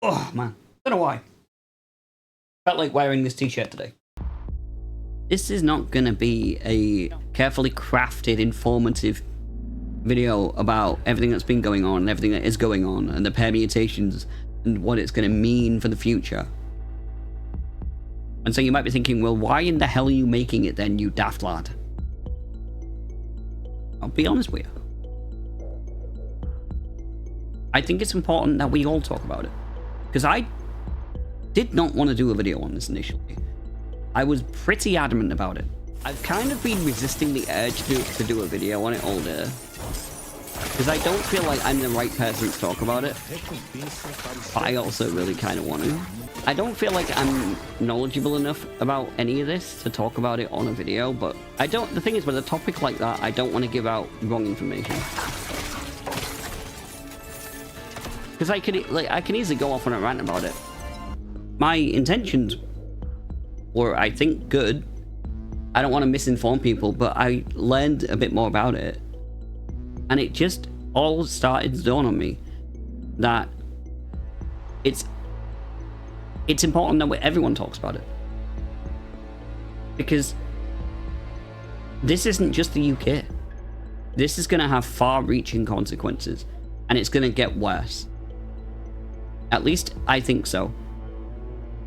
Oh man, don't know why. Felt like wearing this t-shirt today. This is not gonna be a carefully crafted, informative video about everything that's been going on, everything that is going on, and the permutations and what it's gonna mean for the future. And so you might be thinking, well, why in the hell are you making it then, you daft lad? I'll be honest with you. I think it's important that we all talk about it. Because I did not want to do a video on this initially. I was pretty adamant about it. I've kind of been resisting the urge to do a video on it all day. Because I don't feel like I'm the right person to talk about it. But I also really kind of want to. I don't feel like I'm knowledgeable enough about any of this to talk about it on a video, but the thing is, with a topic like that, I don't want to give out wrong information. Because I can easily go off on a rant about it. My intentions were, I think, good. I don't want to misinform people, but I learned a bit more about it. And it just all started to dawn on me that it's important that everyone talks about it. Because this isn't just the UK. This is going to have far-reaching consequences. And it's going to get worse. At least I think so.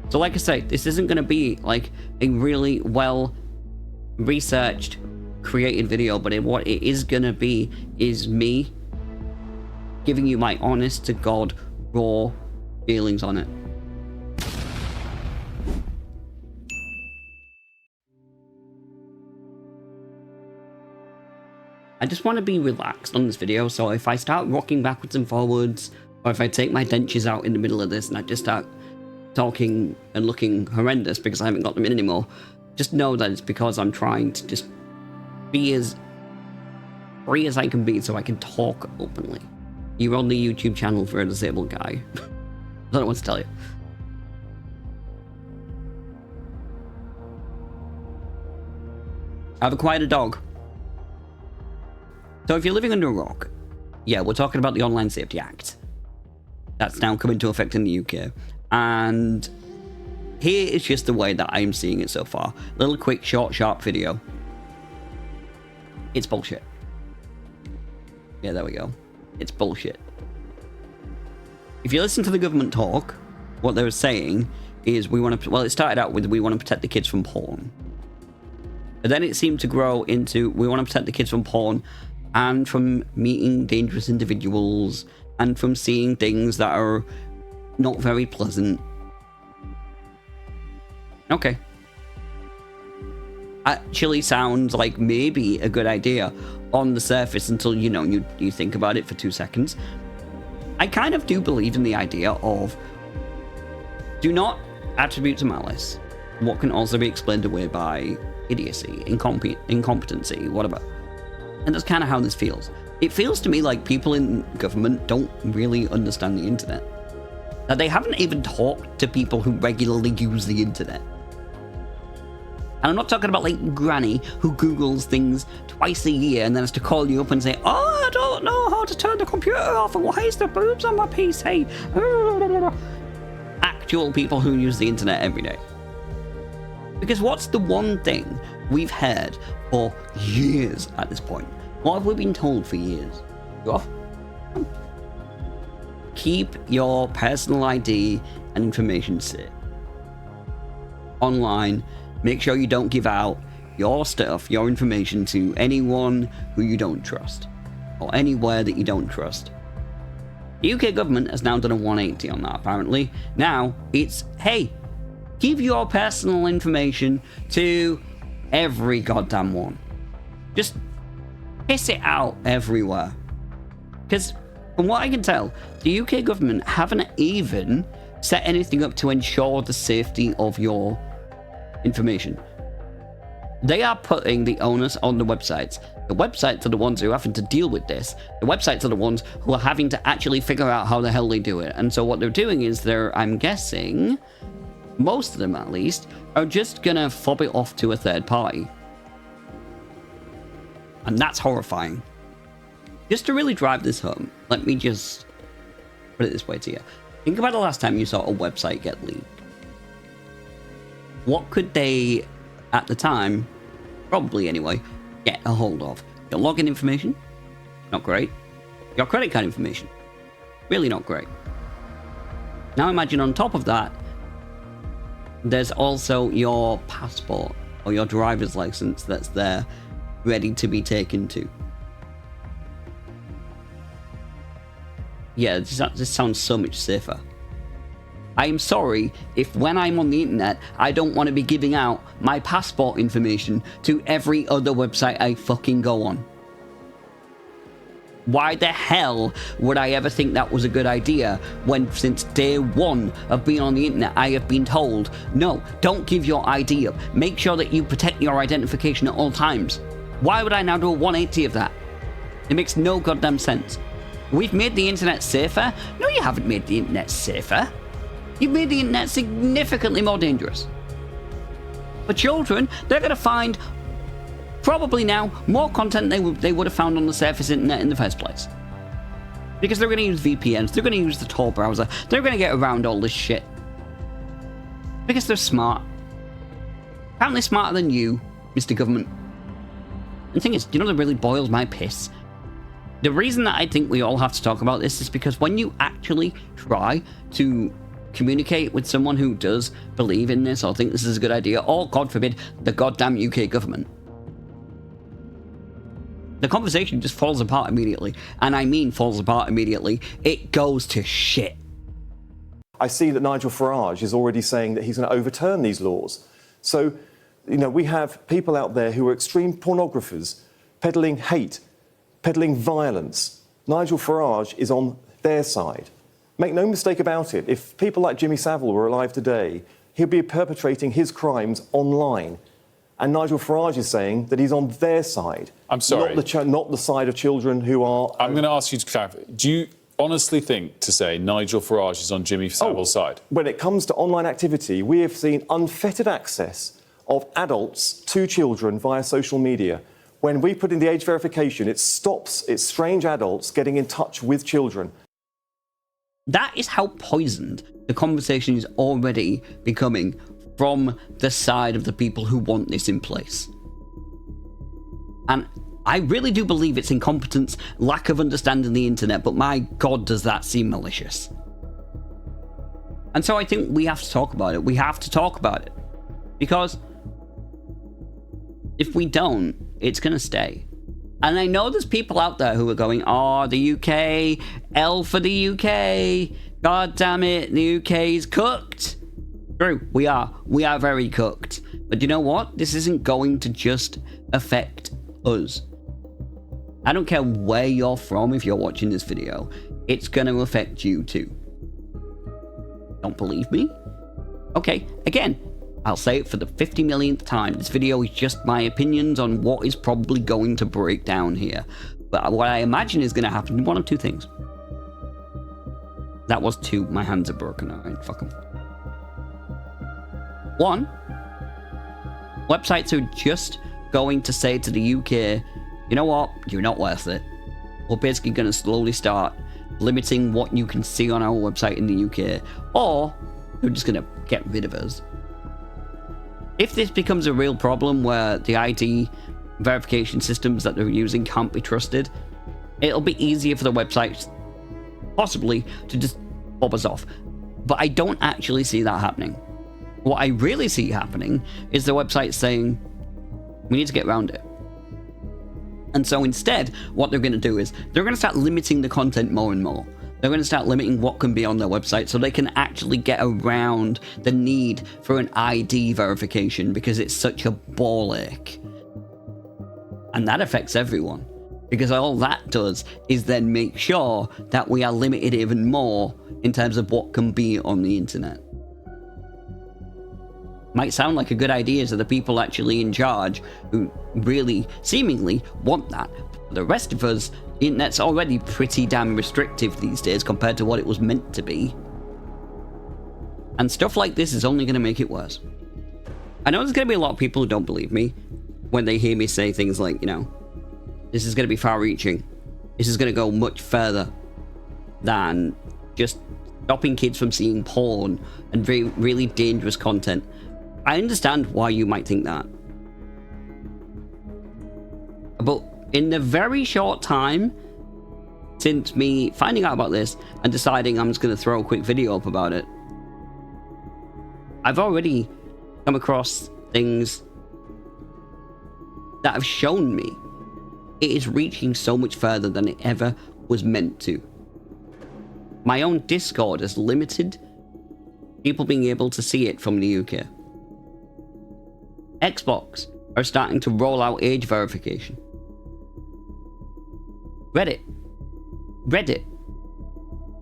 So like I say, this isn't going to be like a really well researched, created video, but what it is going to be is me giving you my honest to God raw feelings on it. I just want to be relaxed on this video, so if I start rocking backwards and forwards, or if I take my dentures out in the middle of this and I just start talking and looking horrendous because I haven't got them in anymore, just know that it's because I'm trying to just be as free as I can be so I can talk openly. You're on the YouTube channel for a disabled guy. I don't know what to tell you. I've acquired a dog. So if you're living under a rock, yeah, we're talking about the Online Safety Act. That's now come into effect in the UK. And here is just the way that I'm seeing it so far. Little quick, short, sharp video. It's bullshit. Yeah, there we go. It's bullshit. If you listen to the government talk, what they were saying is it started out with we want to protect the kids from porn. And then it seemed to grow into we want to protect the kids from porn and from meeting dangerous individuals and from seeing things that are not very pleasant. Okay. Actually sounds like maybe a good idea on the surface until, you think about it for 2 seconds. I kind of do believe in the idea of do not attribute to malice what can also be explained away by idiocy, incompetency, whatever. And that's kind of how this feels. It feels to me like people in government don't really understand the internet. That they haven't even talked to people who regularly use the internet. And I'm not talking about like Granny who Googles things twice a year and then has to call you up and say, oh, I don't know how to turn the computer off and why is there boobs on my PC? Actual people who use the internet every day. Because what's the one thing we've heard for years at this point? What have we been told for years? Keep your personal ID and information safe. Online, make sure you don't give out your stuff, your information to anyone who you don't trust. Or anywhere that you don't trust. The UK government has now done a 180 on that, apparently. Now, it's, hey, give your personal information to every goddamn one. Just piss it out everywhere. Because from what I can tell, the UK government haven't even set anything up to ensure the safety of your information. They are putting the onus on the websites. The websites are the ones who are having to deal with this. The websites are the ones who are having to actually figure out how the hell they do it. And so what they're doing is I'm guessing, most of them at least, are just gonna fob it off to a third party. And that's horrifying. Just to really drive this home, let me just put it this way to you. Think about the last time you saw a website get leaked. What could they, at the time, probably anyway, get a hold of? Your login information? Not great. Your credit card information? Really not great. Now imagine on top of that, there's also your passport or your driver's license that's there, ready to be taken to. Yeah, this sounds so much safer. I am sorry if when I'm on the internet, I don't want to be giving out my passport information to every other website I fucking go on. Why the hell would I ever think that was a good idea when since day one of being on the internet I have been told, no, don't give your ID up. Make sure that you protect your identification at all times. Why would I now do a 180 of that? It makes no goddamn sense. We've made the internet safer? No, you haven't made the internet safer. You've made the internet significantly more dangerous. For children, they're going to find probably now more content they would have found on the surface internet in the first place. Because they're going to use VPNs, they're going to use the Tor browser, they're going to get around all this shit. Because they're smart. Apparently smarter than you, Mr. Government. And the thing is, you know that really boils my piss? The reason that I think we all have to talk about this is because when you actually try to communicate with someone who does believe in this or think this is a good idea, or God forbid, the goddamn UK government, the conversation just falls apart immediately. And I mean falls apart immediately. It goes to shit. I see that Nigel Farage is already saying that he's going to overturn these laws. So, you know, we have people out there who are extreme pornographers, peddling hate, peddling violence. Nigel Farage is on their side. Make no mistake about it, if people like Jimmy Savile were alive today, he'd be perpetrating his crimes online. And Nigel Farage is saying that he's on their side. I'm sorry. Not the side of children who are... I'm going to ask you to clarify. Do you honestly think to say Nigel Farage is on Jimmy Savile's side? When it comes to online activity, we have seen unfettered access of adults to children via social media. When we put in the age verification, it stops its strange adults getting in touch with children. That is how poisoned the conversation is already becoming from the side of the people who want this in place. And I really do believe it's incompetence, lack of understanding the internet, but my God, does that seem malicious. And so I think we have to talk about it. We have to talk about it. Because if we don't, it's going to stay. And I know there's people out there who are going, oh, the UK, L for the UK. God damn it, the UK's cooked. True, we are. We are very cooked. But you know what? This isn't going to just affect us. I don't care where you're from if you're watching this video. It's going to affect you too. Don't believe me? Okay, again, I'll say it for the 50 millionth time. This video is just my opinions on what is probably going to break down here. But what I imagine is going to happen, one of two things. That was two. My hands are broken. Alright, fuck them. One, websites are just going to say to the UK, you know what, you're not worth it. We're basically going to slowly start limiting what you can see on our website in the UK, or they're just going to get rid of us. If this becomes a real problem where the ID verification systems that they're using can't be trusted, it'll be easier for the websites possibly to just bob us off. But I don't actually see that happening. What I really see happening is the website saying, we need to get around it. And so instead, what they're going to do is, they're going to start limiting the content more and more. They're going to start limiting what can be on their website so they can actually get around the need for an ID verification because it's such a ball ache. And that affects everyone. Because all that does is then make sure that we are limited even more in terms of what can be on the internet. Might sound like a good idea to the people actually in charge who really, seemingly, want that. But the rest of us, the internet's already pretty damn restrictive these days compared to what it was meant to be. And stuff like this is only going to make it worse. I know there's going to be a lot of people who don't believe me when they hear me say things like, you know, this is going to be far-reaching. This is going to go much further than just stopping kids from seeing porn and really dangerous content. I understand why you might think that. But in the very short time since me finding out about this and deciding I'm just going to throw a quick video up about it, I've already come across things that have shown me it is reaching so much further than it ever was meant to. My own Discord has limited people being able to see it from the UK. Xbox are starting to roll out age verification. Reddit.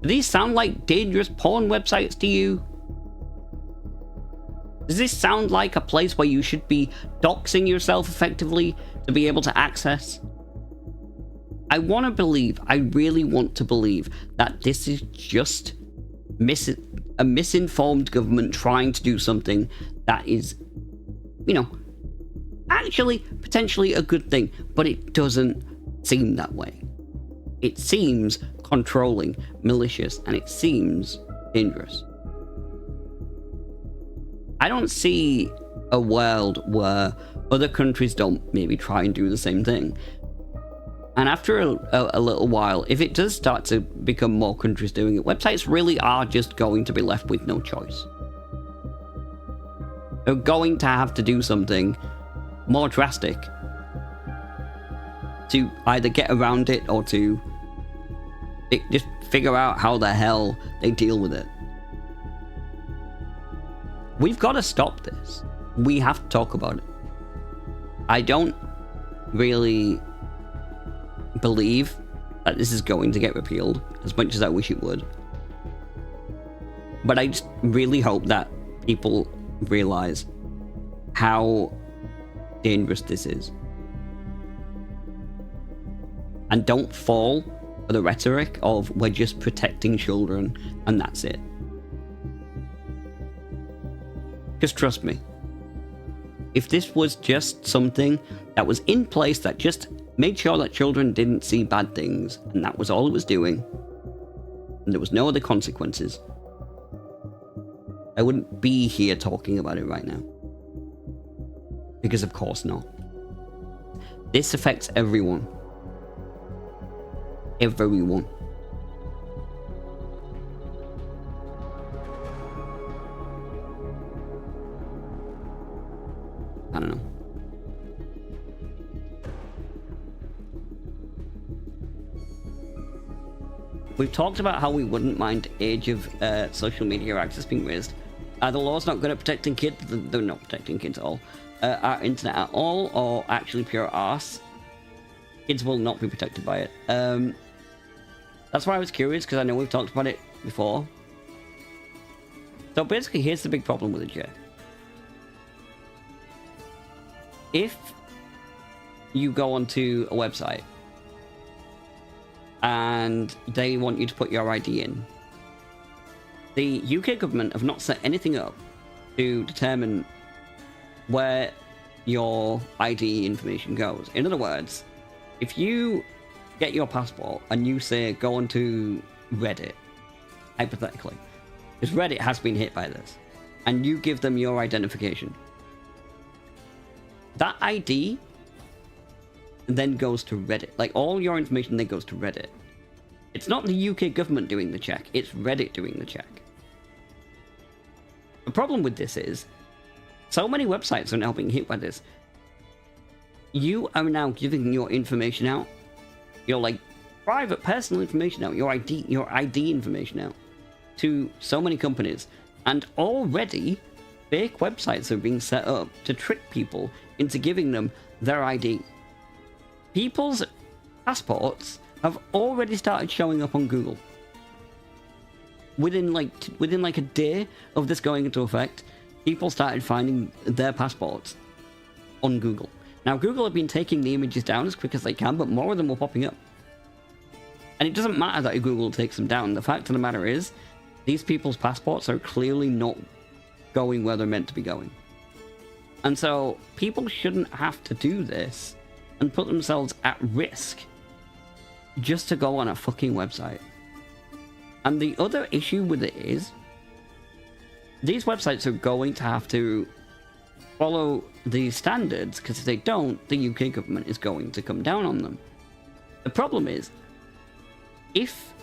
Do these sound like dangerous porn websites to you? Does this sound like a place where you should be doxing yourself effectively to be able to access? I want to believe, I really want to believe that this is just a misinformed government trying to do something that is, you know, actually potentially a good thing, but it doesn't seem that way. It seems controlling, malicious, and it seems dangerous. I don't see a world where other countries don't maybe try and do the same thing. And after a little while, if it does start to become more countries doing it, websites really are just going to be left with no choice. They're going to have to do something more drastic to either get around it or to just figure out how the hell they deal with it. We've got to stop this. We have to talk about it. I don't really believe that this is going to get repealed as much as I wish it would. But I just really hope that people realize how dangerous this is. And don't fall for the rhetoric of we're just protecting children and that's it. Because trust me, if this was just something that was in place that just made sure that children didn't see bad things, and that was all it was doing, and there was no other consequences, I wouldn't be here talking about it right now. Because of course not. This affects everyone. Everyone. I don't know. We've talked about how we wouldn't mind age of social media access being raised. The law's not good at protecting kids. They're not protecting kids at all. Our internet at all, or actually pure arse. Kids will not be protected by it. That's why I was curious, because I know we've talked about it before. So basically, here's the big problem with it, Jay. If you go onto a website and they want you to put your ID in, the UK government have not set anything up to determine where your ID information goes. In other words, if you get your passport and you say go onto Reddit, hypothetically, because Reddit has been hit by this, and you give them your identification, that ID then goes to Reddit. Like, all your information then goes to Reddit. It's not the UK government doing the check, it's Reddit doing the check. The problem with this is, so many websites are now being hit by this. You are now giving your information out, your like private personal information out, your ID information out to so many companies, and already fake websites are being set up to trick people into giving them their ID. People's passports have already started showing up on Google. Within like a day of this going into effect, people started finding their passports on Google. Now, Google have been taking the images down as quick as they can, but more of them were popping up. And it doesn't matter that Google takes them down. The fact of the matter is, these people's passports are clearly not going where they're meant to be going. And so, people shouldn't have to do this and put themselves at risk just to go on a fucking website. And the other issue with it is, these websites are going to have to follow these standards, because if they don't, the UK government is going to come down on them. The problem is, if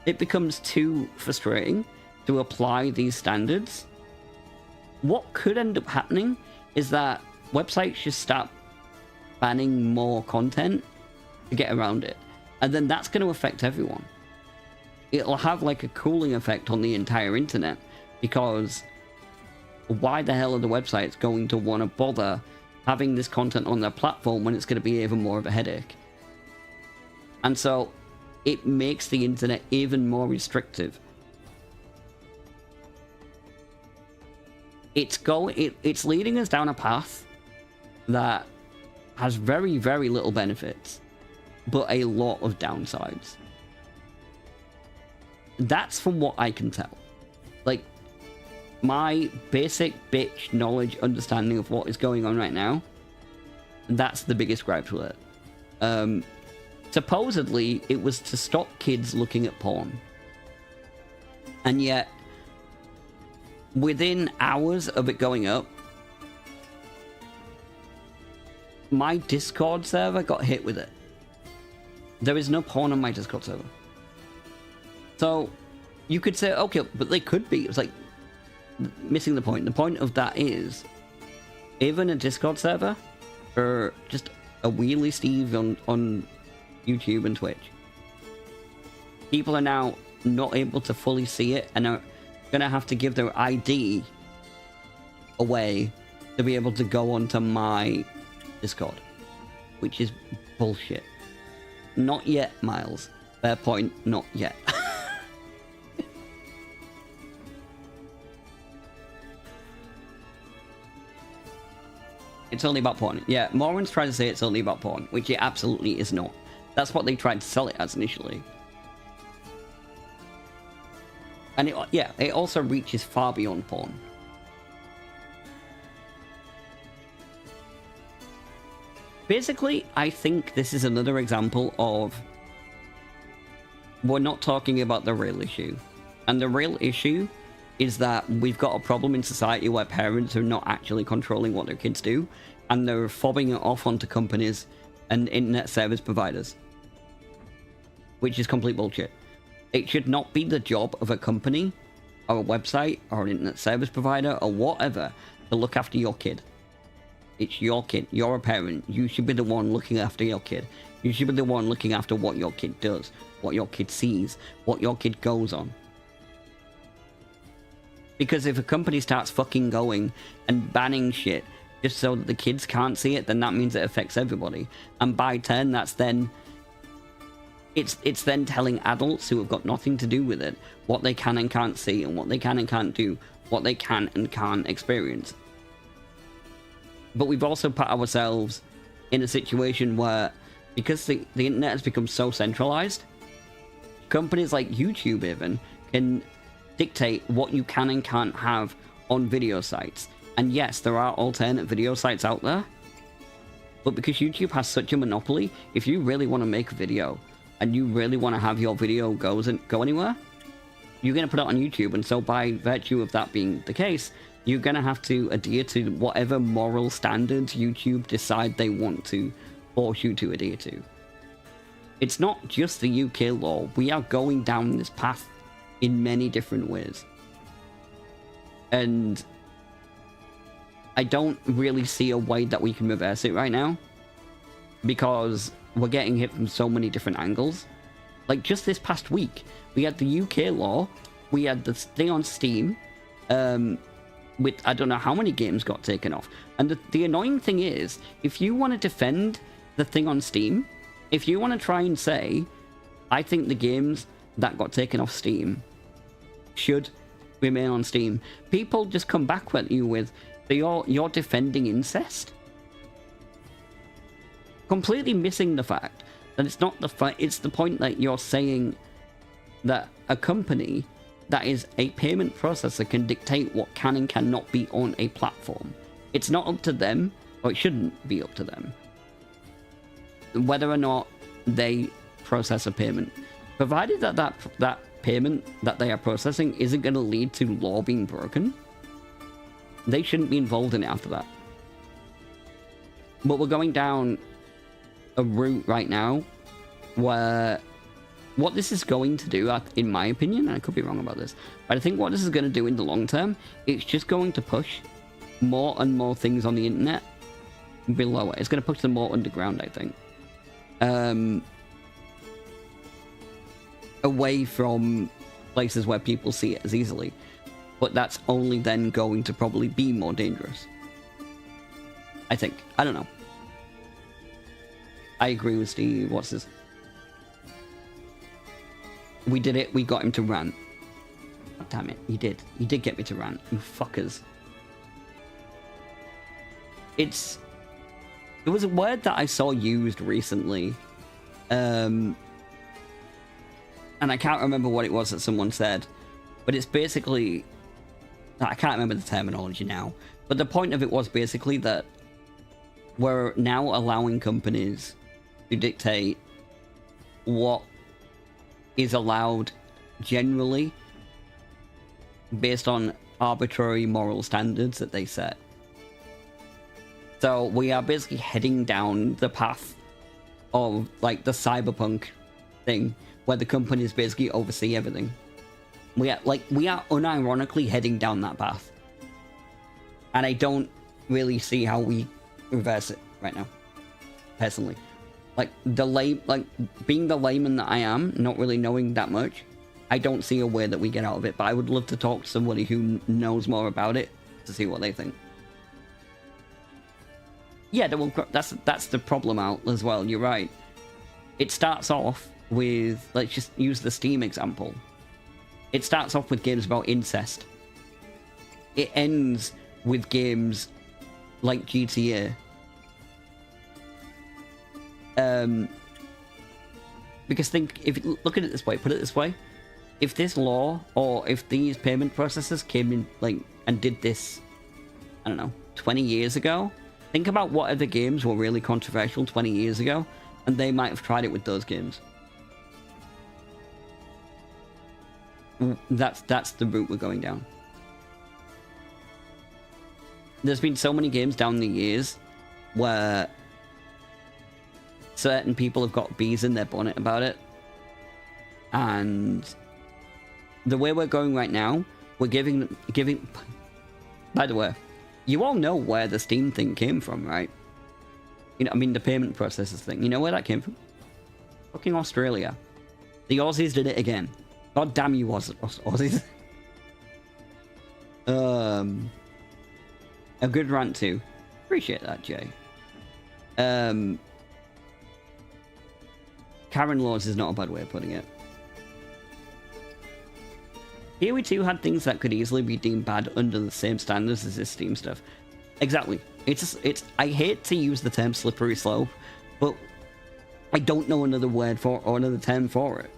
it becomes too frustrating to apply these standards, what could end up happening is that websites just start banning more content to get around it. And then that's going to affect everyone. It'll have like a cooling effect on the entire internet, because why the hell are the websites going to want to bother having this content on their platform when it's going to be even more of a headache? And so it makes the internet even more restrictive. It's leading us down a path that has very, very little benefits, but a lot of downsides. That's from what I can tell. Like, my basic bitch knowledge understanding of what is going on right now, that's the biggest gripe with it. Supposedly, it was to stop kids looking at porn. And yet, within hours of it going up, my Discord server got hit with it. There is no porn on my Discord server. So, you could say, okay, but they could be. It's like, missing the point. The point of that is, even a Discord server, or just a wheelysteve on YouTube and Twitch, people are now not able to fully see it and are gonna have to give their ID away to be able to go onto my Discord, which is bullshit. Not yet, Miles. Fair point, not yet. It's only about porn. Yeah, Morons try to say it's only about porn, which it absolutely is not. That's what they tried to sell it as initially. And it also reaches far beyond porn. Basically, I think this is another example of we're not talking about the real issue. And the real issue is that we've got a problem in society where parents are not actually controlling what their kids do, and they're fobbing it off onto companies and internet service providers, which is complete bullshit. It should not be the job of a company or a website or an internet service provider or whatever to look after your kid. It's your kid. You're a parent. You should be the one looking after your kid. You should be the one looking after what your kid does, what your kid sees, what your kid goes on. Because if a company starts fucking going and banning shit just so that the kids can't see it, then that means it affects everybody. And by turn, that's then... It's then telling adults who have got nothing to do with it what they can and can't see, and what they can and can't do, what they can and can't experience. But we've also put ourselves in a situation where, because the internet has become so centralized, companies like YouTube even can dictate what you can and can't have on video sites. And yes, there are alternate video sites out there, but because YouTube has such a monopoly, if you really want to make a video and you really want to have your video go anywhere, you're going to put it on YouTube. And so by virtue of that being the case, you're going to have to adhere to whatever moral standards YouTube decide they want to force you to adhere to. It's not just the UK law. We are going down this path in many different ways. And I don't really see a way that we can reverse it right now, because we're getting hit from so many different angles. Like, just this past week, we had the UK law, we had the thing on Steam, with I don't know how many games got taken off. And the annoying thing is, if you want to defend the thing on Steam, if you want to try and say, I think the games that got taken off Steam should remain on Steam, people just come back at you with, you're defending incest? Completely missing the fact that it's not it's the point that you're saying that a company that is a payment processor can dictate what can and cannot be on a platform. It's not up to them, or it shouldn't be up to them, whether or not they process a payment, provided that payment that they are processing isn't going to lead to law being broken, they shouldn't be involved in it after that. But we're going down a route right now where what this is going to do, in my opinion, and I could be wrong about this, but I think what this is going to do in the long term, it's just going to push more and more things on the internet below it. It's going to push them more underground, I think. Away from places where people see it as easily. But that's only then going to probably be more dangerous. I think. I don't know. I agree with Steve. What's this? We did it. We got him to rant. Oh, damn it. You did. You did get me to rant. You fuckers. It was a word that I saw used recently. And I can't remember what it was that someone said. But it's basically... I can't remember the terminology now. But the point of it was basically that we're now allowing companies to dictate what is allowed generally based on arbitrary moral standards that they set. So we are basically heading down the path of like the cyberpunk thing where the companies basically oversee everything. We are unironically heading down that path. And I don't really see how we reverse it right now. Personally. Like being the layman that I am, not really knowing that much, I don't see a way that we get out of it, but I would love to talk to somebody who knows more about it to see what they think. Yeah, that's the problem out as well, you're right. It starts off with, let's just use the Steam example. It starts off with games about incest. It ends with games like GTA. Because if you look at it this way, put it this way, if this law or if these payment processors came in and did this, I don't know, 20 years ago, think about what other games were really controversial 20 years ago, and they might have tried it with those games. That's the route we're going down. There's been so many games down the years where certain people have got bees in their bonnet about it. And the way we're going right now, we're giving... By the way, you all know where the Steam thing came from, right? You know, I mean, the payment processors thing. You know where that came from? Fucking Australia. The Aussies did it again. God damn you, Aussies. A good rant too. Appreciate that, Jay. Karen laws is not a bad way of putting it. Here we too had things that could easily be deemed bad under the same standards as this Steam stuff. Exactly. I hate to use the term slippery slope, but I don't know another word for or another term for it.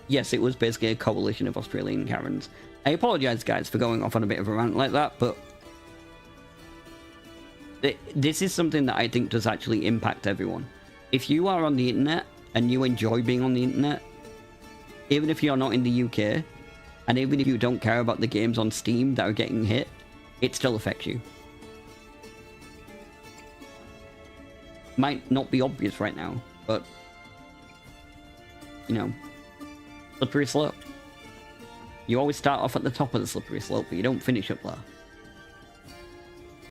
Yes, it was basically a coalition of Australian Karens. I apologise, guys, for going off on a bit of a rant like that, but this is something that I think does actually impact everyone. If you are on the internet and you enjoy being on the internet, even if you're not in the UK, and even if you don't care about the games on Steam that are getting hit, it still affects you. Might not be obvious right now, but you know, slippery slope. You always start off at the top of the slippery slope, but you don't finish up there.